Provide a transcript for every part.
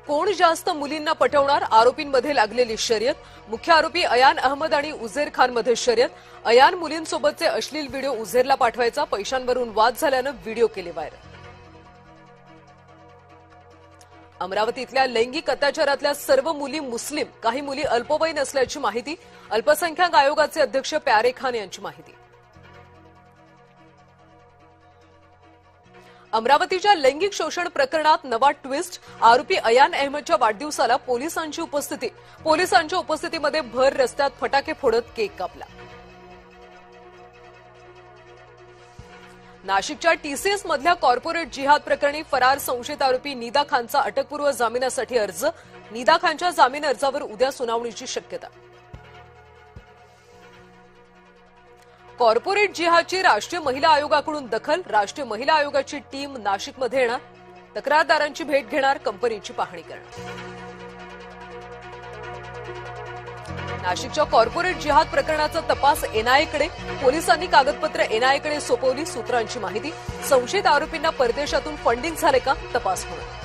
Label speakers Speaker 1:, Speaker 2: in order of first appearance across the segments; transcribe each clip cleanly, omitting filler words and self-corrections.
Speaker 1: कोण जास्त मुलींना पटवणार, आरोपींमध्ये लागलेली शर्यत. मुख्य आरोपी अयान अहमद आणि उझेर खानमध्ये शर्यत. अयान मुलींसोबतचे अश्लील व्हिडिओ उझेरला पाठवायचा. पैशांवरून वाद झाल्यानं व्हिडिओ केले व्हायरल. अमरावतीतल्या लैंगिक अत्याचारातल्या सर्व मुली मुस्लिम, काही मुली अल्पवयीन असल्याची माहिती. अल्पसंख्याक आयोगाचे अध्यक्ष प्यारे खान यांची माहिती. अमरावतीच्या लैंगिक शोषण प्रकरणात नवा ट्विस्ट. आरोपी अयान अहमदच्या वाढदिवसाला पोलिसांची उपस्थिती. पोलिसांच्या उपस्थितीमध्ये भर रस्त्यात फटाके फोडत केक कापला. नाशिकच्या टीसीएस मधल्या कॉर्पोरेट जिहाद प्रकरणी फरार संशयित आरोपी निदा खानचा अटकपूर्व जामिनासाठी अर्ज. निदा खानच्या जामीन अर्जावर उद्या सुनावणीची शक्यता. कॉर्पोरेट जिहादची राष्ट्रीय महिला आयोगाकडून दखल. राष्ट्रीय महिला आयोगाची टीम नाशिकमध्ये येणार. तक्रारदारांची भेट घेणार, कंपनीची पाहणी करणार. नाशिकच्या कॉर्पोरेट जिहाद प्रकरणाचा तपास एनआयएकडे. पोलिसांनी कागदपत्र एनआयएकडे सोपवली. सूत्रांची माहिती. संशयित आरोपींना परदेशातून फंडिंग झाले का, तपास होणार.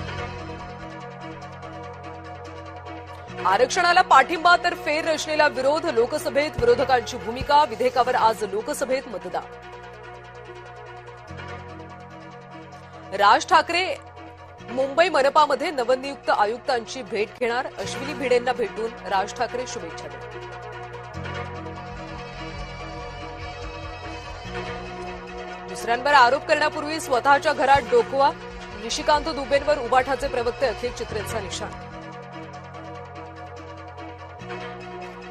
Speaker 1: आरक्षणाला पाठिंबा तर फेररचनेला विरोध. लोकसभेत विरोधकांची भूमिका. विधेयकावर आज लोकसभेत मतदान. राज ठाकरे मुंबई मनपामध्ये नवनियुक्त आयुक्तांची भेट घेणार. अश्विनी भिडेंना भेटून राज ठाकरे शुभेच्छा देणार. दुसऱ्यांवर आरोप करण्यापूर्वी स्वतःच्या घरात डोकवा. निशिकांत दुबेंवर उबाठाचे प्रवक्ते अखिल चित्रेंचा निशाणा.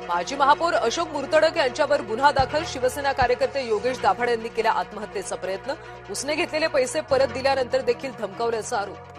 Speaker 1: माजी महापौर अशोक मुर्तडक यांच्यावर गुन्हा दाखल. शिवसेना कार्यकर्ते योगेश दाभाडे यांनी केला आत्महत्येचा प्रयत्न. उसने घेतलेले पैसे परत दिल्यानंतर देखील धमकावल्याचा आरोप.